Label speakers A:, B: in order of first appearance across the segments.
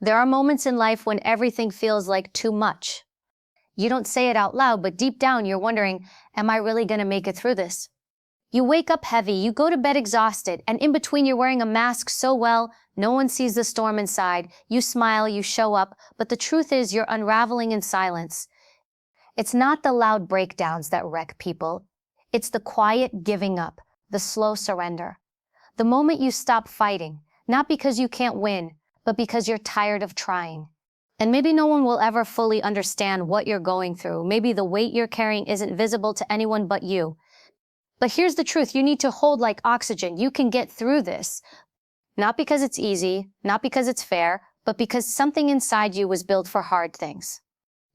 A: There are moments in life when everything feels like too much. You don't say it out loud, but deep down you're wondering, am I really going to make it through this? You wake up heavy, you go to bed exhausted, and in between you're wearing a mask so well, no one sees the storm inside. You smile, you show up, but the truth is you're unraveling in silence. It's not the loud breakdowns that wreck people. It's the quiet giving up, the slow surrender. The moment you stop fighting, not because you can't win, but because you're tired of trying. And maybe no one will ever fully understand what you're going through. Maybe the weight you're carrying isn't visible to anyone but you. But here's the truth, you need to hold like oxygen. You can get through this. Not because it's easy, not because it's fair, but because something inside you was built for hard things.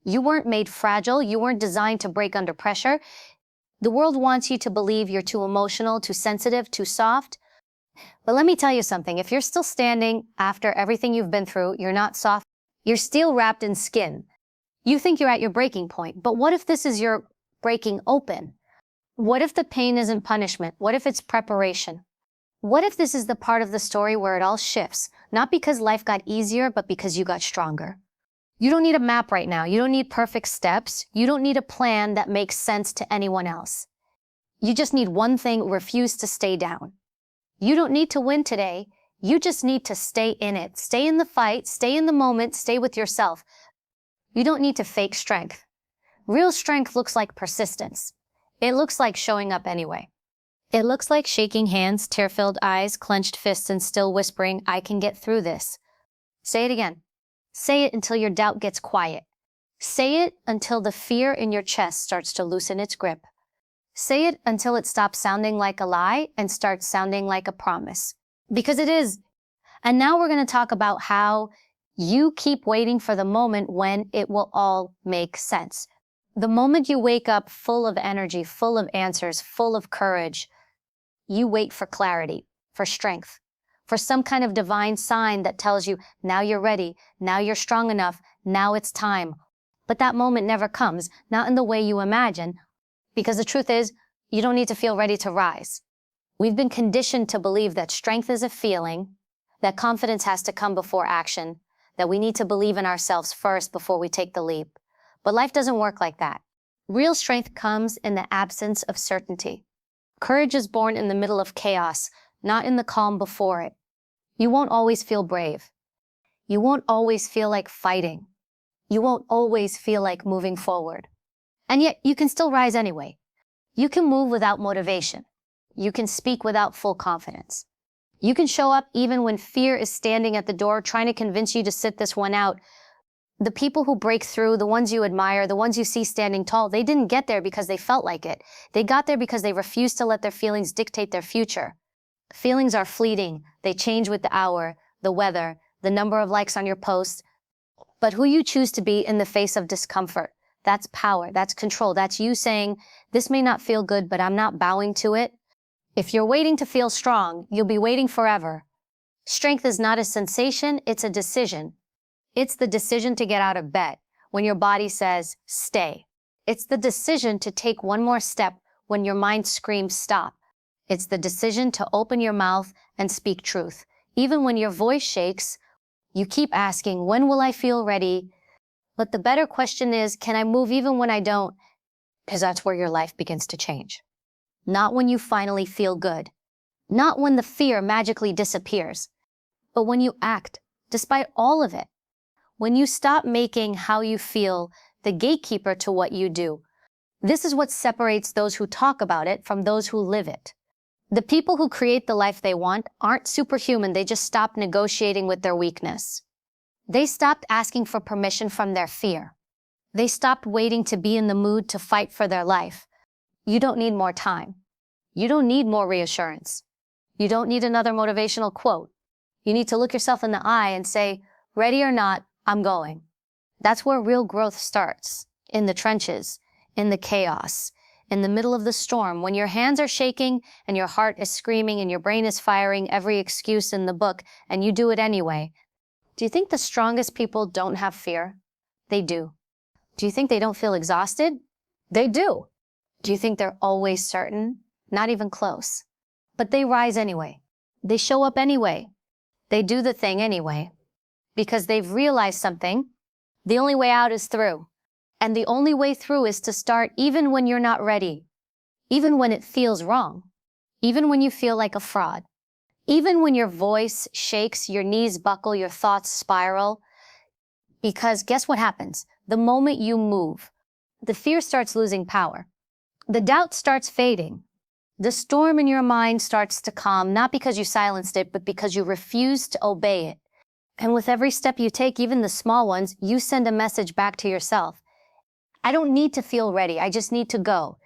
A: You weren't made fragile, you weren't designed to break under pressure. The world wants you to believe you're too emotional, too sensitive, too soft. But let me tell you something, if you're still standing after everything you've been through, you're not soft, you're still wrapped in skin. You think you're at your breaking point, but what if this is your breaking open? What if the pain isn't punishment? What if it's preparation? What if this is the part of the story where it all shifts, not because life got easier, but because you got stronger? You don't need a map right now. You don't need perfect steps. You don't need a plan that makes sense to anyone else. You just need one thing, refuse to stay down. You don't need to win today. You just need to stay in it. Stay in the fight, stay in the moment, stay with yourself. You don't need to fake strength. Real strength looks like persistence. It looks like showing up anyway. It looks like shaking hands, tear-filled eyes, clenched fists, and still whispering, I can get through this. Say it again. Say it until your doubt gets quiet. Say it until the fear in your chest starts to loosen its grip. Say it until it stops sounding like a lie and starts sounding like a promise. Because it is. And now we're going to talk about how you keep waiting for the moment when it will all make sense. The moment you wake up full of energy, full of answers, full of courage, you wait for clarity, for strength, for some kind of divine sign that tells you, now you're ready, now you're strong enough, now it's time. But that moment never comes, not in the way you imagine, because the truth is, you don't need to feel ready to rise. We've been conditioned to believe that strength is a feeling, that confidence has to come before action, that we need to believe in ourselves first before we take the leap. But life doesn't work like that. Real strength comes in the absence of certainty. Courage is born in the middle of chaos, not in the calm before it. You won't always feel brave. You won't always feel like fighting. You won't always feel like moving forward. And yet, you can still rise anyway. You can move without motivation. You can speak without full confidence. You can show up even when fear is standing at the door trying to convince you to sit this one out. The people who break through, the ones you admire, the ones you see standing tall, they didn't get there because they felt like it. They got there because they refused to let their feelings dictate their future. Feelings are fleeting. They change with the hour, the weather, the number of likes on your post. But who you choose to be in the face of discomfort, that's power, that's control. That's you saying, this may not feel good, but I'm not bowing to it. If you're waiting to feel strong, you'll be waiting forever. Strength is not a sensation, it's a decision. It's the decision to get out of bed when your body says, stay. It's the decision to take one more step when your mind screams, stop. It's the decision to open your mouth and speak truth. Even when your voice shakes, you keep asking, when will I feel ready? But the better question is, can I move even when I don't? Because that's where your life begins to change. Not when you finally feel good. Not when the fear magically disappears. But when you act, despite all of it. When you stop making how you feel the gatekeeper to what you do. This is what separates those who talk about it from those who live it. The people who create the life they want aren't superhuman, they just stopped negotiating with their weakness. They stopped asking for permission from their fear. They stopped waiting to be in the mood to fight for their life. You don't need more time. You don't need more reassurance. You don't need another motivational quote. You need to look yourself in the eye and say, ready or not, I'm going. That's where real growth starts. In the trenches, in the chaos, in the middle of the storm, when your hands are shaking and your heart is screaming and your brain is firing every excuse in the book and you do it anyway. Do you think the strongest people don't have fear? They do. Do you think they don't feel exhausted? They do. Do you think they're always certain? Not even close. But they rise anyway. They show up anyway. They do the thing anyway. because they've realized something. The only way out is through. And the only way through is to start even when you're not ready, even when it feels wrong, even when you feel like a fraud, even when your voice shakes, your knees buckle, your thoughts spiral. Because guess what happens? The moment you move, the fear starts losing power. The doubt starts fading. The storm in your mind starts to calm, not because you silenced it, but because you refused to obey it. And with every step you take, even the small ones, you send a message back to yourself. I don't need to feel ready. I just need to go.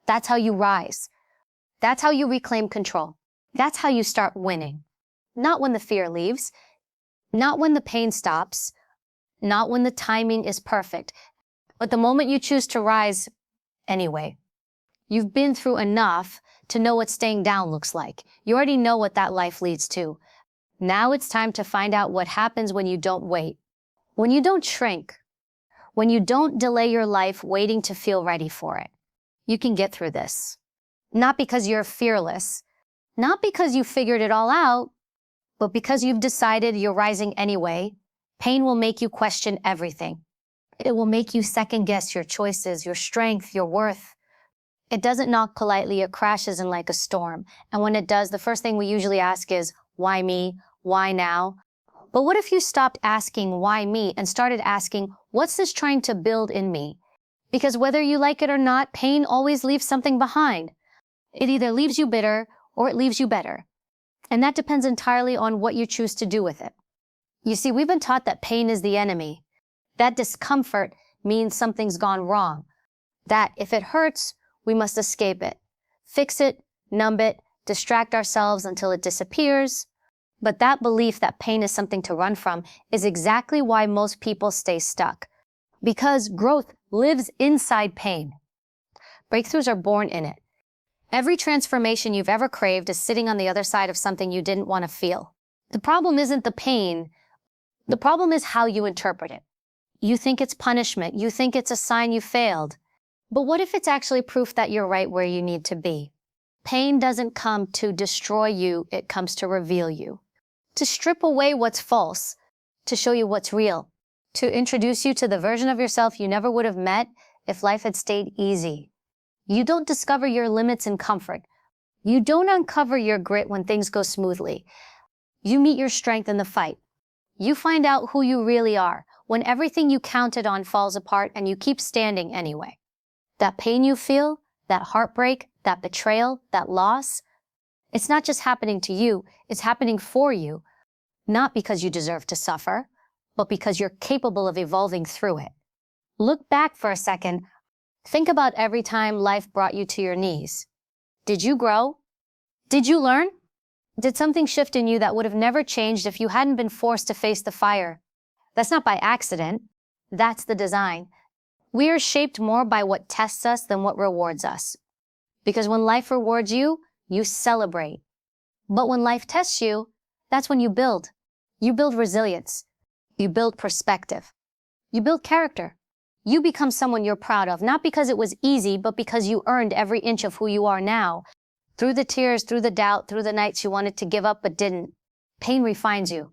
A: That's how you rise. That's how you reclaim control. That's how you start winning. Not when the fear leaves, not when the pain stops, not when the timing is perfect, but the moment you choose to rise anyway. You've been through enough to know what staying down looks like. You already know what that life leads to. Now it's time to find out what happens when you don't wait, when you don't shrink, when you don't delay your life waiting to feel ready for it. You can get through this. Not because you're fearless, not because you figured it all out, but because you've decided you're rising anyway. Pain will make you question everything. It will make you second guess your choices, your strength, your worth. It doesn't knock politely, it crashes in like a storm. And when it does, the first thing we usually ask is, why me? Why now? But what if you stopped asking why me and started asking, what's this trying to build in me? Because whether you like it or not, pain always leaves something behind. It either leaves you bitter or it leaves you better. And that depends entirely on what you choose to do with it. You see, we've been taught that pain is the enemy. That discomfort means something's gone wrong. That if it hurts, we must escape it. Fix it, numb it, distract ourselves until it disappears. But that belief that pain is something to run from is exactly why most people stay stuck. Because growth lives inside pain. Breakthroughs are born in it. Every transformation you've ever craved is sitting on the other side of something you didn't want to feel. The problem isn't the pain. The problem is how you interpret it. You think it's punishment. You think it's a sign you failed. But what if it's actually proof that you're right where you need to be? Pain doesn't come to destroy you. It comes to reveal you. To strip away what's false, to show you what's real, to introduce you to the version of yourself you never would have met if life had stayed easy. You don't discover your limits in comfort. You don't uncover your grit when things go smoothly. You meet your strength in the fight. You find out who you really are when everything you counted on falls apart and you keep standing anyway. That pain you feel, that heartbreak, that betrayal, that loss, it's not just happening to you, it's happening for you. Not because you deserve to suffer, but because you're capable of evolving through it. Look back for a second. Think about every time life brought you to your knees. Did you grow? Did you learn? Did something shift in you that would have never changed if you hadn't been forced to face the fire? That's not by accident. That's the design. We are shaped more by what tests us than what rewards us. Because when life rewards you, you celebrate. But when life tests you, that's when you build. You build resilience. You build perspective. You build character. You become someone you're proud of, not because it was easy, but because you earned every inch of who you are now. Through the tears, through the doubt, through the nights you wanted to give up but didn't. Pain refines you.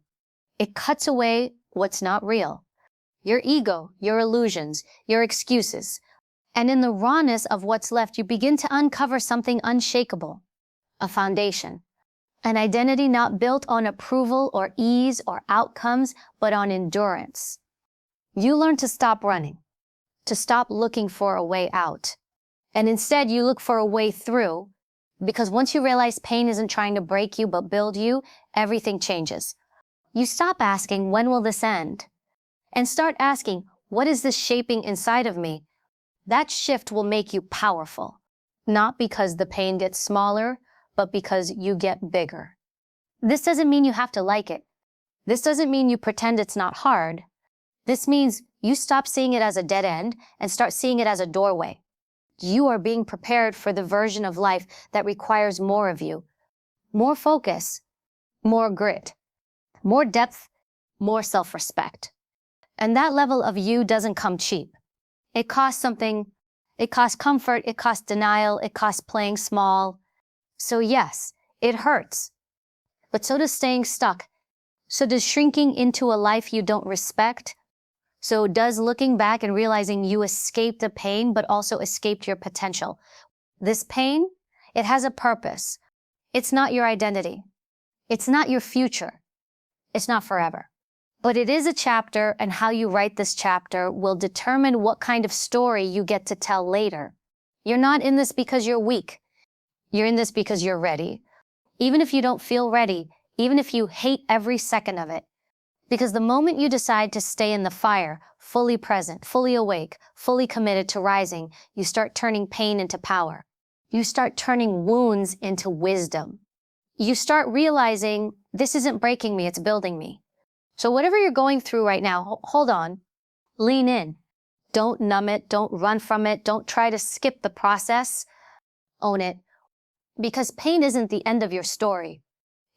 A: It cuts away what's not real. Your ego, your illusions, your excuses. And in the rawness of what's left, you begin to uncover something unshakable. A foundation. An identity not built on approval or ease or outcomes, but on endurance. You learn to stop running, to stop looking for a way out. And instead, you look for a way through, because once you realize pain isn't trying to break you but build you, everything changes. You stop asking, when will this end? And start asking, what is this shaping inside of me? That shift will make you powerful, not because the pain gets smaller, but because you get bigger. This doesn't mean you have to like it. This doesn't mean you pretend it's not hard. This means you stop seeing it as a dead end and start seeing it as a doorway. You are being prepared for the version of life that requires more of you. More focus, more grit, more depth, more self-respect. And that level of you doesn't come cheap. It costs something. It costs comfort, it costs denial, it costs playing small. So yes, it hurts. But so does staying stuck. So does shrinking into a life you don't respect? So does looking back and realizing you escaped the pain but also escaped your potential? This pain, it has a purpose. It's not your identity. It's not your future. It's not forever. But it is a chapter, and how you write this chapter will determine what kind of story you get to tell later. You're not in this because you're weak. You're in this because you're ready. Even if you don't feel ready, even if you hate every second of it. Because the moment you decide to stay in the fire, fully present, fully awake, fully committed to rising, you start turning pain into power. You start turning wounds into wisdom. You start realizing, this isn't breaking me, it's building me. So whatever you're going through right now, hold on, lean in. Don't numb it, don't run from it, don't try to skip the process. Own it. Because pain isn't the end of your story.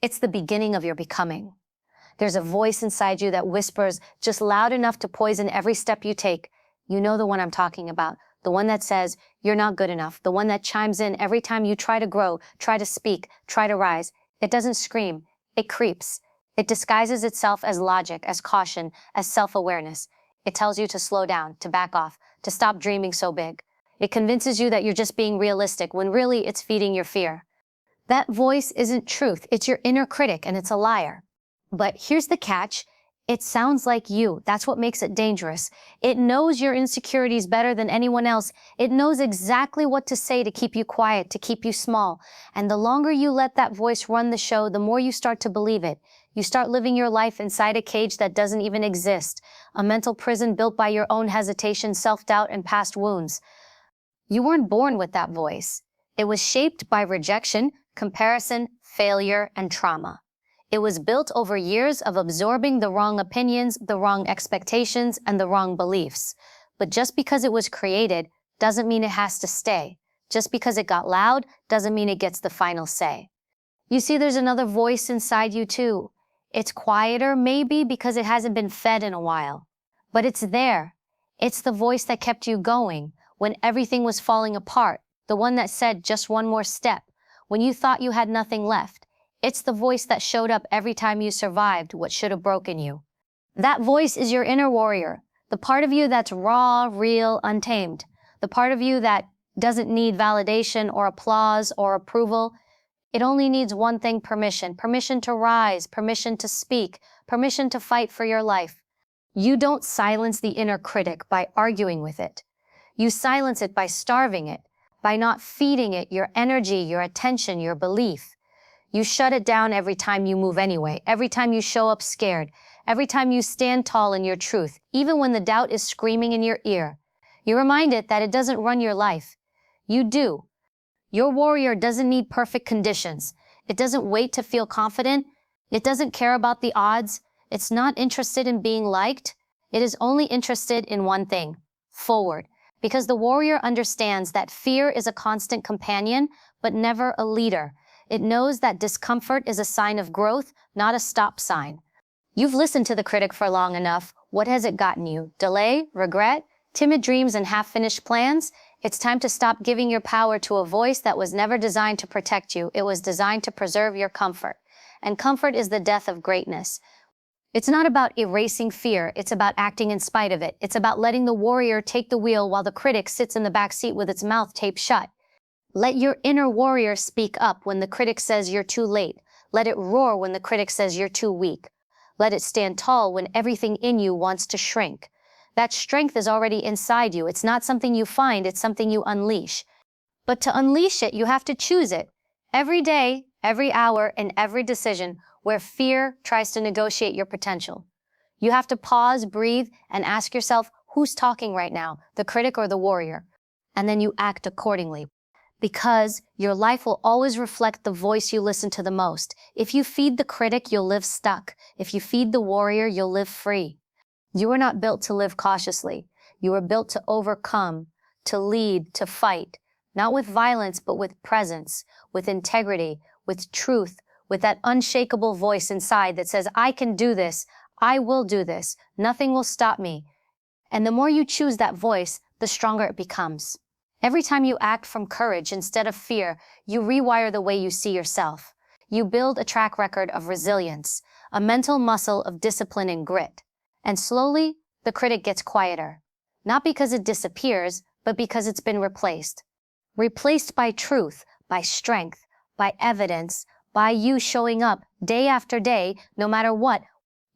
A: It's the beginning of your becoming. There's a voice inside you that whispers just loud enough to poison every step you take. You know the one I'm talking about. The one that says, you're not good enough. The one that chimes in every time you try to grow, try to speak, try to rise. It doesn't scream. It creeps. It disguises itself as logic, as caution, as self-awareness. It tells you to slow down, to back off, to stop dreaming so big. It convinces you that you're just being realistic when really it's feeding your fear. That voice isn't truth. It's your inner critic, and it's a liar. But here's the catch. It sounds like you. That's what makes it dangerous. It knows your insecurities better than anyone else. It knows exactly what to say to keep you quiet, to keep you small. And the longer you let that voice run the show, the more you start to believe it. You start living your life inside a cage that doesn't even exist, a mental prison built by your own hesitation, self-doubt, and past wounds. You weren't born with that voice. It was shaped by rejection, comparison, failure, and trauma. It was built over years of absorbing the wrong opinions, the wrong expectations, and the wrong beliefs. But just because it was created doesn't mean it has to stay. Just because it got loud doesn't mean it gets the final say. You see, there's another voice inside you too. It's quieter, maybe because it hasn't been fed in a while. But it's there. It's the voice that kept you going when everything was falling apart, the one that said just one more step, when you thought you had nothing left. It's the voice that showed up every time you survived what should have broken you. That voice is your inner warrior, the part of you that's raw, real, untamed, the part of you that doesn't need validation or applause or approval. It only needs one thing: permission. Permission to rise, permission to speak, permission to fight for your life. You don't silence the inner critic by arguing with it. You silence it by starving it, by not feeding it your energy, your attention, your belief. You shut it down every time you move anyway, every time you show up scared, every time you stand tall in your truth, even when the doubt is screaming in your ear. You remind it that it doesn't run your life. You do. Your warrior doesn't need perfect conditions. It doesn't wait to feel confident. It doesn't care about the odds. It's not interested in being liked. It is only interested in one thing: forward. Because the warrior understands that fear is a constant companion, but never a leader. It knows that discomfort is a sign of growth, not a stop sign. You've listened to the critic for long enough. What has it gotten you? Delay? Regret? Timid dreams and half-finished plans? It's time to stop giving your power to a voice that was never designed to protect you. It was designed to preserve your comfort. And comfort is the death of greatness. It's not about erasing fear. It's about acting in spite of it. It's about letting the warrior take the wheel while the critic sits in the back seat with its mouth taped shut. Let your inner warrior speak up when the critic says you're too late. Let it roar when the critic says you're too weak. Let it stand tall when everything in you wants to shrink. That strength is already inside you. It's not something you find, it's something you unleash. But to unleash it, you have to choose it. Every day, every hour, and every decision where fear tries to negotiate your potential. You have to pause, breathe, and ask yourself, who's talking right now, the critic or the warrior? And then you act accordingly. Because your life will always reflect the voice you listen to the most. If you feed the critic, you'll live stuck. If you feed the warrior, you'll live free. You were not built to live cautiously. You were built to overcome, to lead, to fight, not with violence, but with presence, with integrity, with truth, with that unshakable voice inside that says, I can do this. I will do this. Nothing will stop me. And the more you choose that voice, the stronger it becomes. Every time you act from courage instead of fear, you rewire the way you see yourself. You build a track record of resilience, a mental muscle of discipline and grit. And slowly, the critic gets quieter. Not because it disappears, but because it's been replaced. Replaced by truth, by strength, by evidence, by you showing up day after day, no matter what.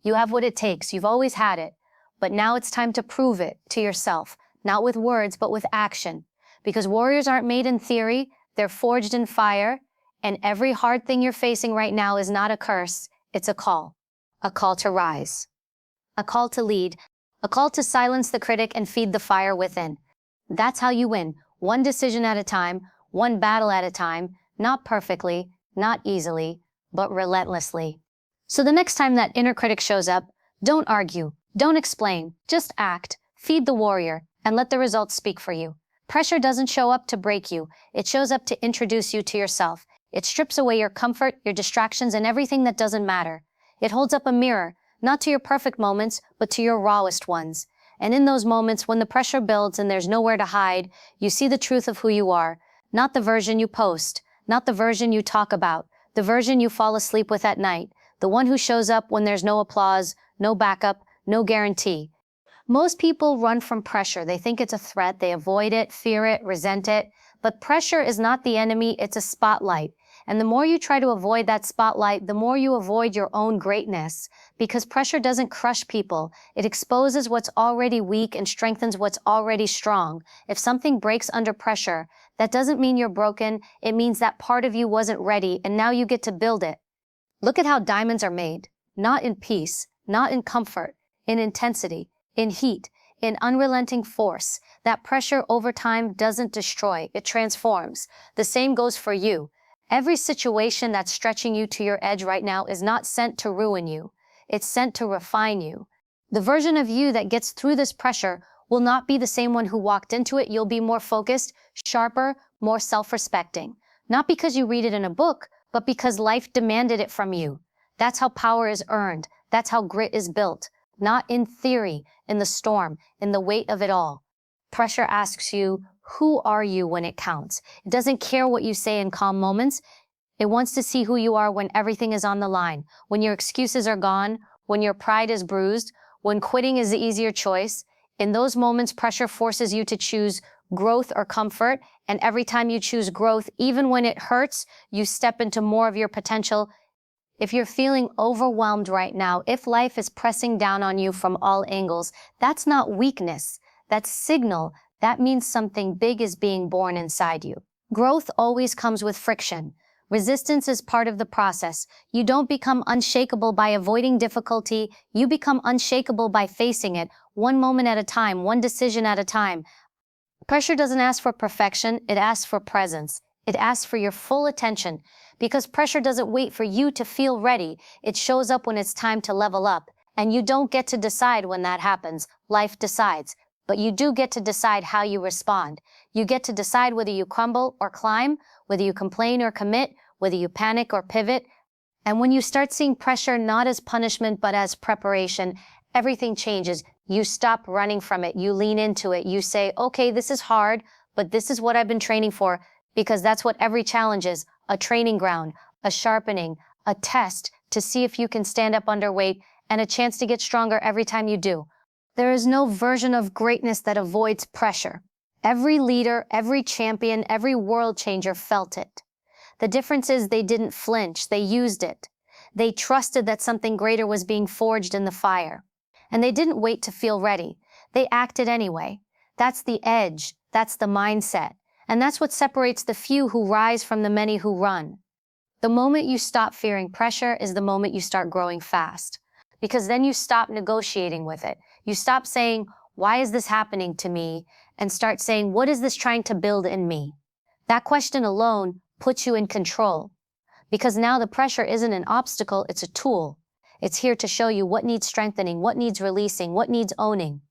A: You have what it takes. You've always had it. But now it's time to prove it to yourself, not with words, but with action. Because warriors aren't made in theory, they're forged in fire, and every hard thing you're facing right now is not a curse, it's a call to rise, a call to lead, a call to silence the critic and feed the fire within. That's how you win, one decision at a time, one battle at a time, not perfectly, not easily, but relentlessly. So the next time that inner critic shows up, don't argue, don't explain, just act, feed the warrior, and let the results speak for you. Pressure doesn't show up to break you, it shows up to introduce you to yourself. It strips away your comfort, your distractions, and everything that doesn't matter. It holds up a mirror, not to your perfect moments, but to your rawest ones. And in those moments, when the pressure builds and there's nowhere to hide, you see the truth of who you are, not the version you post, not the version you talk about, the version you fall asleep with at night, the one who shows up when there's no applause, no backup, no guarantee. Most people run from pressure. They think it's a threat, they avoid it, fear it, resent it. But pressure is not the enemy, it's a spotlight. And the more you try to avoid that spotlight, the more you avoid your own greatness. Because pressure doesn't crush people. It exposes what's already weak and strengthens what's already strong. If something breaks under pressure, that doesn't mean you're broken. It means that part of you wasn't ready, and now you get to build it. Look at how diamonds are made. Not in peace, not in comfort, in intensity, in heat, in unrelenting force. That pressure over time doesn't destroy, it transforms. The same goes for you. Every situation that's stretching you to your edge right now is not sent to ruin you. It's sent to refine you. The version of you that gets through this pressure will not be the same one who walked into it. You'll be more focused, sharper, more self-respecting. Not because you read it in a book, but because life demanded it from you. That's how power is earned. That's how grit is built. Not in theory, in the storm, in the weight of it all. Pressure asks you, who are you when it counts? It doesn't care what you say in calm moments. It wants to see who you are when everything is on the line, when your excuses are gone, when your pride is bruised, when quitting is the easier choice. In those moments, pressure forces you to choose growth or comfort, and every time you choose growth, even when it hurts, you step into more of your potential. If you're feeling overwhelmed right now, if life is pressing down on you from all angles, that's not weakness. That's signal. That means something big is being born inside you. Growth always comes with friction. Resistance is part of the process. You don't become unshakable by avoiding difficulty. You become unshakable by facing it, one moment at a time, one decision at a time. Pressure doesn't ask for perfection, it asks for presence. It asks for your full attention. Because pressure doesn't wait for you to feel ready. It shows up when it's time to level up. And you don't get to decide when that happens. Life decides. But you do get to decide how you respond. You get to decide whether you crumble or climb, whether you complain or commit, whether you panic or pivot. And when you start seeing pressure not as punishment but as preparation, everything changes. You stop running from it. You lean into it. You say, okay, this is hard, but this is what I've been training for, because that's what every challenge is, a training ground, a sharpening, a test to see if you can stand up under weight, and a chance to get stronger every time you do. There is no version of greatness that avoids pressure. Every leader, every champion, every world changer felt it. The difference is they didn't flinch, they used it. They trusted that something greater was being forged in the fire. And they didn't wait to feel ready. They acted anyway. That's the edge, that's the mindset. And that's what separates the few who rise from the many who run. The moment you stop fearing pressure is the moment you start growing fast. Because then you stop negotiating with it. You stop saying, why is this happening to me? And start saying, what is this trying to build in me? That question alone puts you in control. Because now the pressure isn't an obstacle, it's a tool. It's here to show you what needs strengthening, what needs releasing, what needs owning.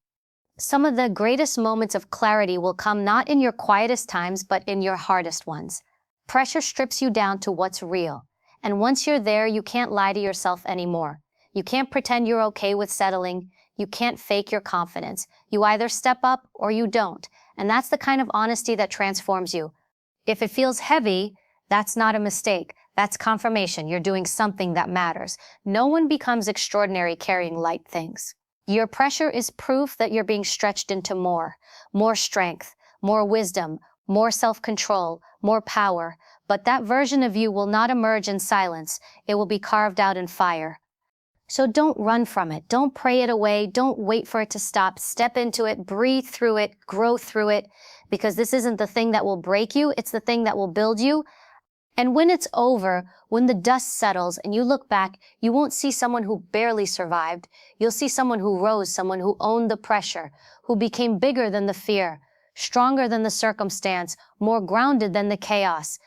A: Some of the greatest moments of clarity will come not in your quietest times, but in your hardest ones. Pressure strips you down to what's real. And once you're there, you can't lie to yourself anymore. You can't pretend you're okay with settling. You can't fake your confidence. You either step up or you don't. And that's the kind of honesty that transforms you. If it feels heavy, that's not a mistake. That's confirmation you're doing something that matters. No one becomes extraordinary carrying light things. Your pressure is proof that you're being stretched into more strength, more wisdom, more self-control, more power. But that version of you will not emerge in silence. It will be carved out in fire. So don't run from it. Don't pray it away. Don't wait for it to stop. Step into it, breathe through it, grow through it, because this isn't the thing that will break you. It's the thing that will build you. And when it's over, when the dust settles and you look back, you won't see someone who barely survived. You'll see someone who rose, someone who owned the pressure, who became bigger than the fear, stronger than the circumstance, more grounded than the chaos.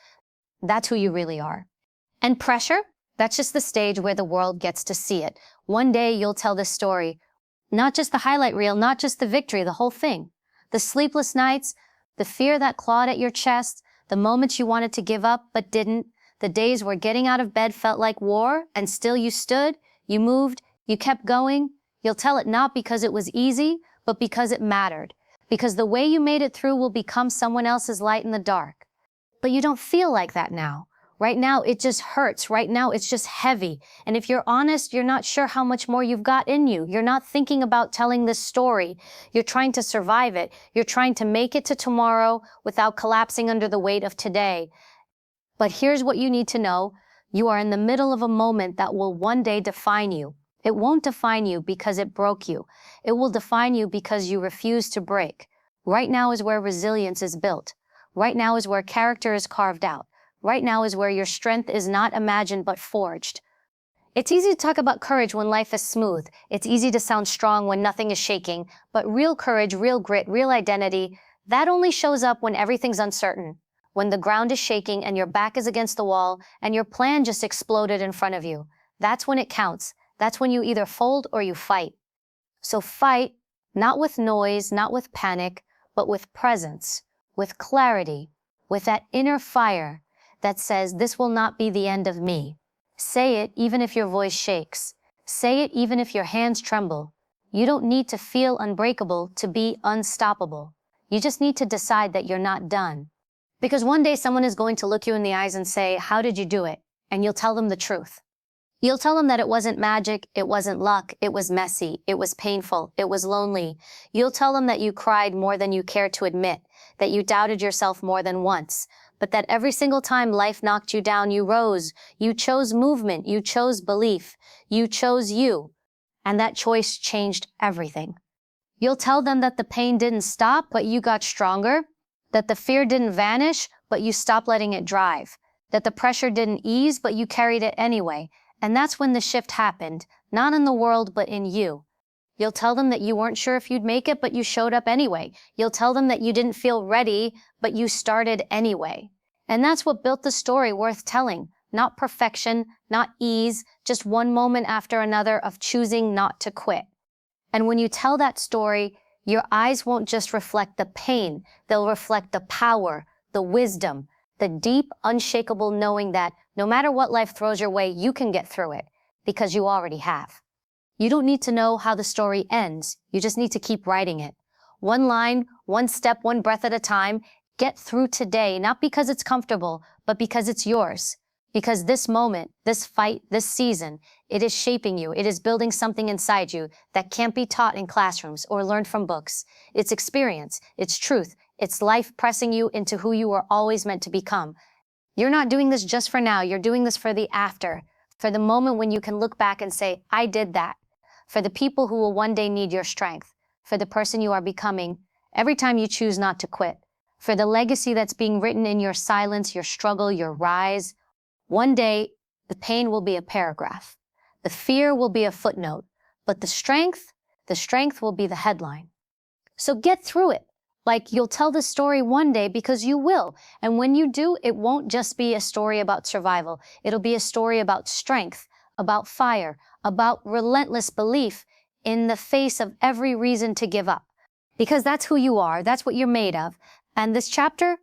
A: That's who you really are. And pressure? That's just the stage where the world gets to see it. One day you'll tell this story. Not just the highlight reel, not just the victory, the whole thing. The sleepless nights, the fear that clawed at your chest, the moments you wanted to give up but didn't, the days where getting out of bed felt like war and still you stood, you moved, you kept going. You'll tell it not because it was easy, but because it mattered. Because the way you made it through will become someone else's light in the dark. But you don't feel like that now. Right now, it just hurts. Right now, it's just heavy. And if you're honest, you're not sure how much more you've got in you. You're not thinking about telling this story. You're trying to survive it. You're trying to make it to tomorrow without collapsing under the weight of today. But here's what you need to know. You are in the middle of a moment that will one day define you. It won't define you because it broke you. It will define you because you refuse to break. Right now is where resilience is built. Right now is where character is carved out. Right now is where your strength is not imagined but forged. It's easy to talk about courage when life is smooth. It's easy to sound strong when nothing is shaking. But real courage, real grit, real identity, that only shows up when everything's uncertain. When the ground is shaking and your back is against the wall and your plan just exploded in front of you. That's when it counts. That's when you either fold or you fight. So fight, not with noise, not with panic, but with presence, with clarity, with that inner fire that says, this will not be the end of me. Say it even if your voice shakes. Say it even if your hands tremble. You don't need to feel unbreakable to be unstoppable. You just need to decide that you're not done. Because one day someone is going to look you in the eyes and say, how did you do it? And you'll tell them the truth. You'll tell them that it wasn't magic, it wasn't luck, it was messy, it was painful, it was lonely. You'll tell them that you cried more than you cared to admit, that you doubted yourself more than once, but that every single time life knocked you down, you rose. You chose movement, you chose belief, you chose you. And that choice changed everything. You'll tell them that the pain didn't stop, but you got stronger, that the fear didn't vanish, but you stopped letting it drive, that the pressure didn't ease, but you carried it anyway. And that's when the shift happened, not in the world, but in you. You'll tell them that you weren't sure if you'd make it, but you showed up anyway. You'll tell them that you didn't feel ready, but you started anyway. And that's what built the story worth telling. Not perfection, not ease, just one moment after another of choosing not to quit. And when you tell that story, your eyes won't just reflect the pain, they'll reflect the power, the wisdom, the deep, unshakable knowing that no matter what life throws your way, you can get through it, because you already have. You don't need to know how the story ends, you just need to keep writing it. One line, one step, one breath at a time. Get through today, not because it's comfortable, but because it's yours. Because this moment, this fight, this season, it is shaping you. It is building something inside you that can't be taught in classrooms or learned from books. It's experience, it's truth, it's life pressing you into who you were always meant to become. You're not doing this just for now, you're doing this for the after, for the moment when you can look back and say, I did that. For the people who will one day need your strength, for the person you are becoming, every time you choose not to quit, for the legacy that's being written in your silence, your struggle, your rise. One day, the pain will be a paragraph. The fear will be a footnote, but the strength will be the headline. So get through it. Like you'll tell the story one day because you will. And when you do, it won't just be a story about survival. It'll be a story about strength, about fire, about relentless belief in the face of every reason to give up. Because that's who you are. That's what you're made of. And this chapter,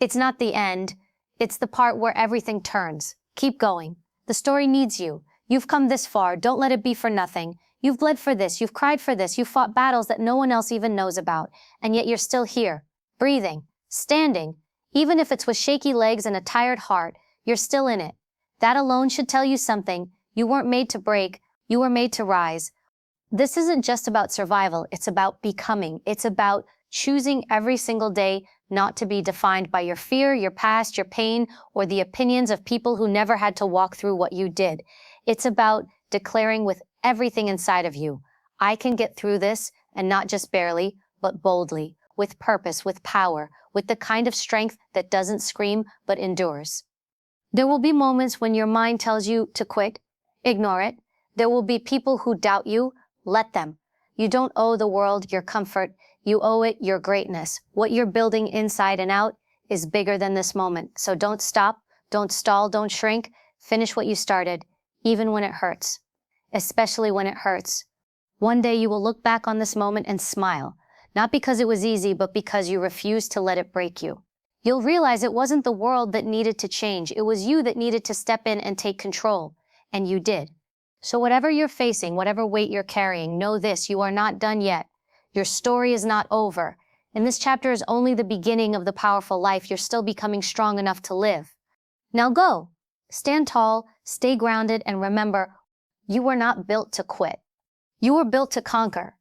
A: it's not the end. It's the part where everything turns. Keep going. The story needs you. You've come this far. Don't let it be for nothing. You've bled for this. You've cried for this. You've fought battles that no one else even knows about. And yet you're still here, breathing, standing. Even if it's with shaky legs and a tired heart, you're still in it. That alone should tell you something. You weren't made to break, you were made to rise. This isn't just about survival, it's about becoming. It's about choosing every single day not to be defined by your fear, your past, your pain, or the opinions of people who never had to walk through what you did. It's about declaring with everything inside of you, I can get through this, and not just barely, but boldly, with purpose, with power, with the kind of strength that doesn't scream but endures. There will be moments when your mind tells you to quit. Ignore it. There will be people who doubt you. Let them. You don't owe the world your comfort. You owe it your greatness. What you're building inside and out is bigger than this moment. So don't stop, don't stall, don't shrink. Finish what you started, even when it hurts. Especially when it hurts. One day you will look back on this moment and smile. Not because it was easy, but because you refused to let it break you. You'll realize it wasn't the world that needed to change. It was you that needed to step in and take control. And you did. So whatever you're facing, whatever weight you're carrying, know this, you are not done yet. Your story is not over. And this chapter is only the beginning of the powerful life you're still becoming strong enough to live. Now go. Stand tall, stay grounded, and remember, you were not built to quit. You were built to conquer.